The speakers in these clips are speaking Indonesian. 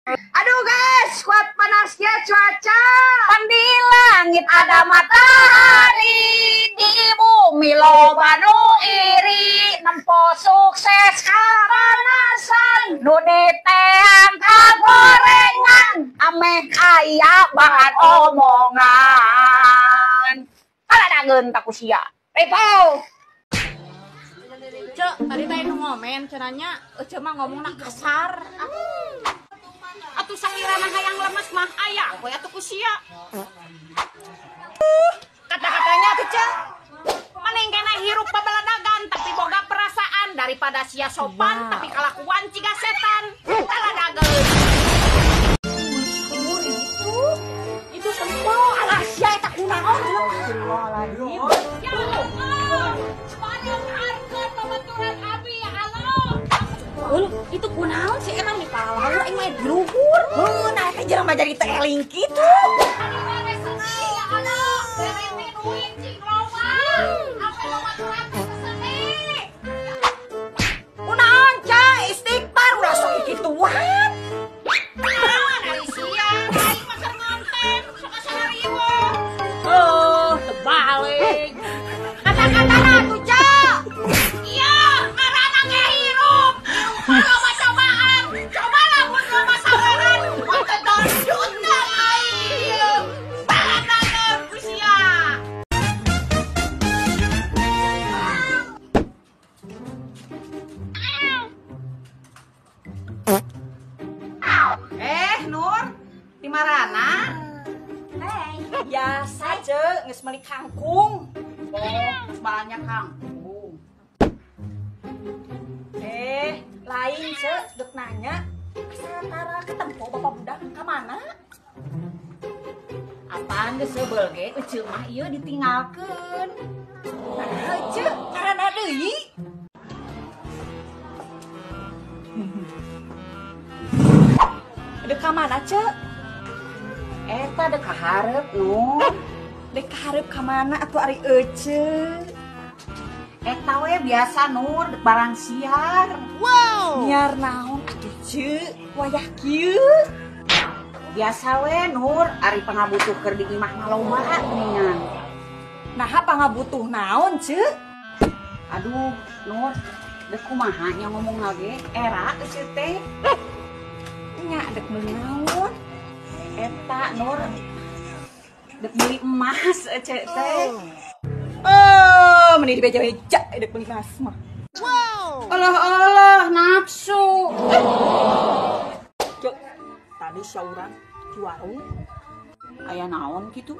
Aduh guys, kuat panasnya cuaca. Kan di langit ada matahari, di bumi loba nu iri, nempo sukses kapanasan, nu diteang kagorengan, ameh aya bahan omongan. Kaladageun tak kusia. Repo. Cek, tadi tadi ngomen cenanya, mah ngomongna kasar. Atuh sangirana hayang lemes mah aya we atuh kusia. Kata-katanya tuh Cek. Mending kena hirup pabaladagan tapi boga perasaan daripada sia sopan tapi kalakuan ciga setan. Kaladageun. Itu semua alah sia eta kunaon. Astagfirullahaladzim. Ya Allah. Banyak harkeun pematuran abi ya Allah. Itu kunaon sih emang di palalau aing mah luhur. Heuh, nah teh jelema jadi teh eling kitu. Ari mare sedih ya Allah. Dereng teh duit cing loba. Apa pematuran teh sedih. Kunaon cai istighfar udah sok kituan. Naon ari sia, aing mah keur ngonten sakasariwo. Oh, terbalik. Kata-katana tuh Cak. Iya, karena ngehirup. Coba cobaan, cobalah mun loba sabaran. Oke dondut dan aing. Baladageun kusia. Nur, di marana? Biasa Cek, geus meuli kangkung. Sebalanya kangkung. Lain Cek, dek nanya. Satara ketempo bapak budak ka mana? Apaan geus seubel ge? Eceuk mah ieu ditinggalkeun. Nah, Cek, karana deui. Dek ka mana Cek? Eta dek ka hareup Nur. Dek ka hareup ka mana atuh ari ece? Eta we biasa Nur dek barang siar. Wow. Nyiar naon atuh Cek? Wayah kieu. Biasa we Nur ari pangabutuh keur di imah maloba geuningan. Naha pangabutuh naon Cek? Aduh Nur, dek kumaha nya ngomong lagi? Era ece teh. Nya dek meuli naon? Eta Nur dek beli emas ece teh. Oh, meni dibeja-beja dek beli emas mah. Wow. Allah nafsu. Cek, tadi syauran di warung aya naon kitu?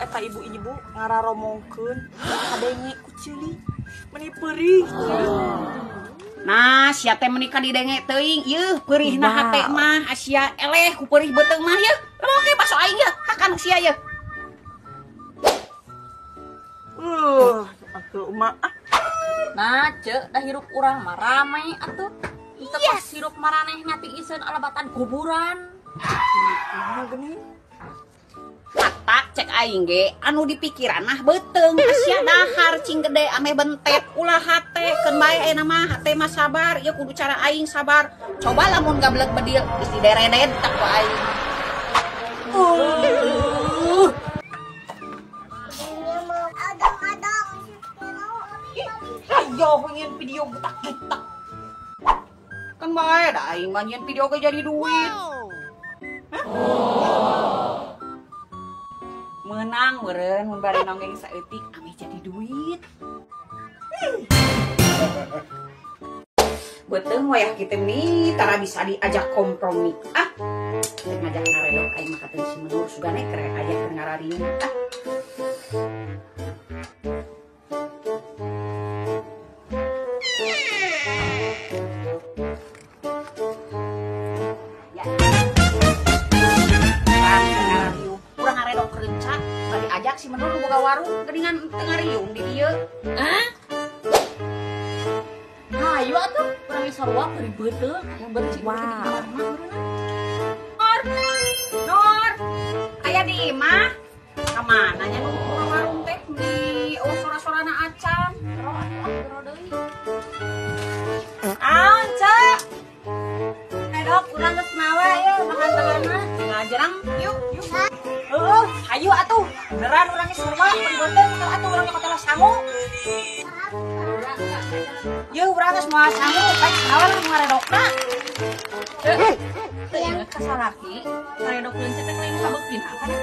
Eta ibu-ibu ngararomongkeun kadenge ku ceulik meni peurih. Nah, sia teh menikah didenge teuing, yeuh peurihna hate mah asia eleh ku peurih beuteung mah yeuh. Lamun ge paso aing yeuh, hakan sia yeuh. Atuh mah. Nah, Cek, dah hirup urang mah rame atuh. Teu pas hirup maraneh nyati iseun alabatan kuburan. Kumaha geuning? Matak cek aing ge anu dipikiran mah beuteung asia dahar cing gede ame bentet ulah hate keun bae aya mah hate mah sabar ieu kudu cara aing sabar coba lamun gableg bedil geus dideredet tak ku aing ayo pengen video butak kita kan bae da aing mah nyen video ge jadi duit menang meureun mun bari nonggeng saeutik ame jadi duit. Beuteung wayah kitu nih tara bisa diajak kompromi. Teu ngajak ngaredok aing mah kateuing si Menur sugane kere ajak keur ngararing. Si Menur boga warung geuningan teu ngariung di dieu. Hah? Hayu atuh urang sarua beri beuteung aya beureuh Nur, aya di imah. Ka mana nya nu warung teh di sora-sorana acan. Aon, Cek? Hedok urang jarang yuk. Ayo atuh. Beneran orangnya serba peribatan kalau atuh orangnya kata sangu. Yuk urang geus moal sangu, baik salah ngaredokna. Teu inget ka salaki, ngaredokkeun teh teh lain kabeukina kan.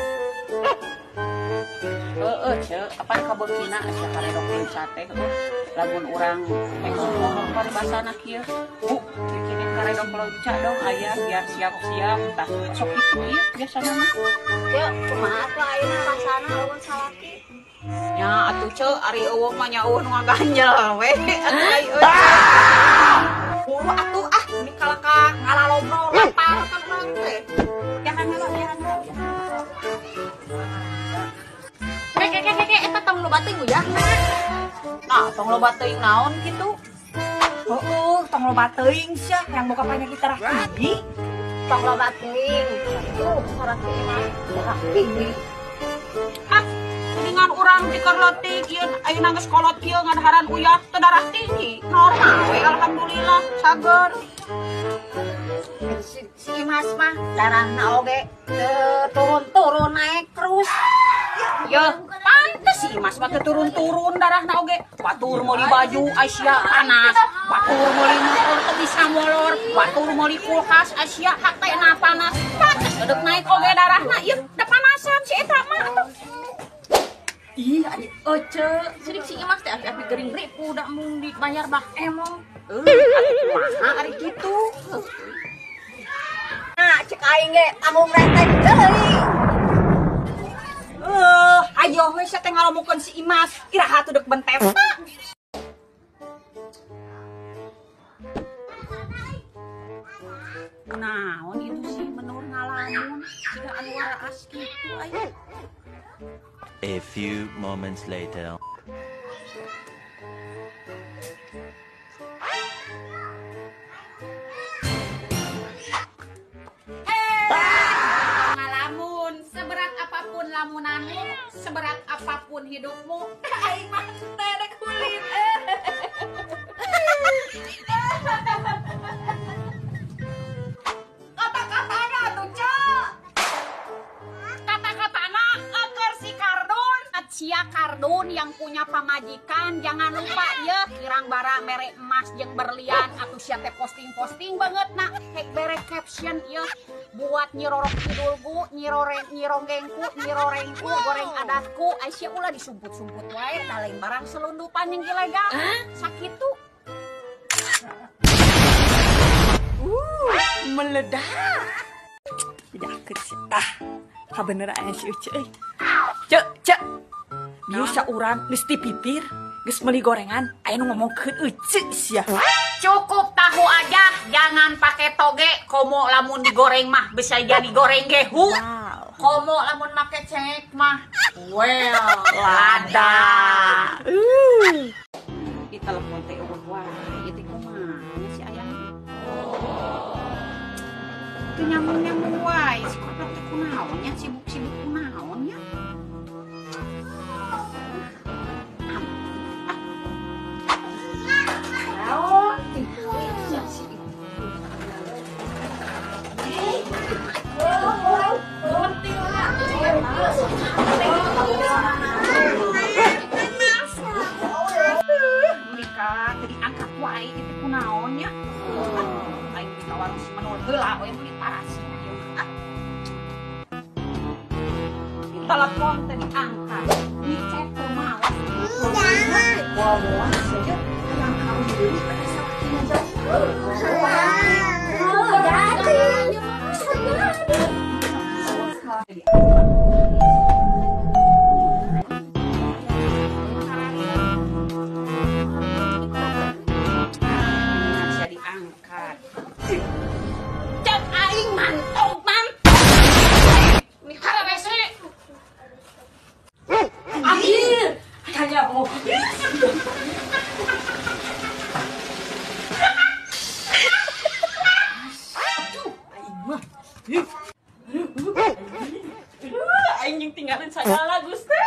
Ceu, apa kabeukina asa ngaredokkeun sate heuh. Lamun urang teh ngomong paribasana kieu. Bu, bikinin karedok lonca dong aya biar siap-siap tah. Sok kitu ieu biasana mah. Ya, kumaha tuh ayeuna pasana lawan salaki. Ya atuh ceu ari eueuh mah nya eueuh nu ngaganjel we. Atuh ai buru atuh ini kalaka ngalalobrol lapar kan urang teh. Jangan ngalok. Keke eta tong loba teuing ya. Nah, tong loba teuing naon kitu? Tong loba teuing sia yang boga penyakit darah tinggi. Tong loba teuing. Tuh, salaki mah darah tinggi. Dengan urang dikeur leutik ieu ayeuna geus kolot kieu ngadaharan uyah teu darah tinggi. Normal we alhamdulillah sager. Si Imas mah darahna oge turun-turun naik terus. Ya, pantes sih Mas mah turun-turun darahna oge. Batur meuli baju Asia panas, batur meuli motor teu bisa molor, batur meuli kulkas Asia hatena panas. Pantes deuk naik oge darahna ieu da panasan si eta mah atuh. Ih, ari ece, sidik si Imas teh api gering ripu da mun dibayar bah emong. Kumaha ari kitu? Nah, cek aing ge amung renteng deui. Ayo we sia teh ngalomokeun si Imas, iraha teu deuk bentet. Naon itu sih menur ngalamun, siga anu waraas kitu aya. A few moments later. Ngalamun seberat apapun lamunanmu, seberat apapun hidupmu, aing mah teh dek kulit. Kata-katana tuh, Cek. Kata-katana eker si Kardun. Sia Kardun yang punya pamajikan, jangan lupa ya kirang bara mere emas jeung berlian atuh sia teh posting-posting banget nah hek bere caption ya buat nyirorok kidulku, nyironggengku, nyirorengku, goreng adatku, Aisyah ulah disumput-sumput wae da lain barang selundupan yang ilegal. Sakitu. Meledak. Tidak kesetah. Kabener aya si Uce euy. Cek. Dieu sauran geus dipipir, geus meuli gorengan, aya nu ngomongkeun Uce sia. Cukup tahu aja, jangan pakai toge. Komo lamun digoreng mah bisa jadi goreng gehu. Wow. Komo lamun make cengek mah, well, lada. Di telepon teh eueuh wae, ieu teh kumaha si aya. Teu nyambung-nyambung wae, si kopet teh kunaon nya, sibuk-sibuk kunaon nya. Mereka jadi angkat wae itu kunaonnya. Aing di warung si menul heula we meuli parasi. Telepon teh diangkat. Di chat teu malas. Jangan. Saja yang harus dibeli pada saat diangkat. Cek aing mantap man. Ini karabese. Akhir. Hanya mau. Aing yang tinggalin segala Gusti.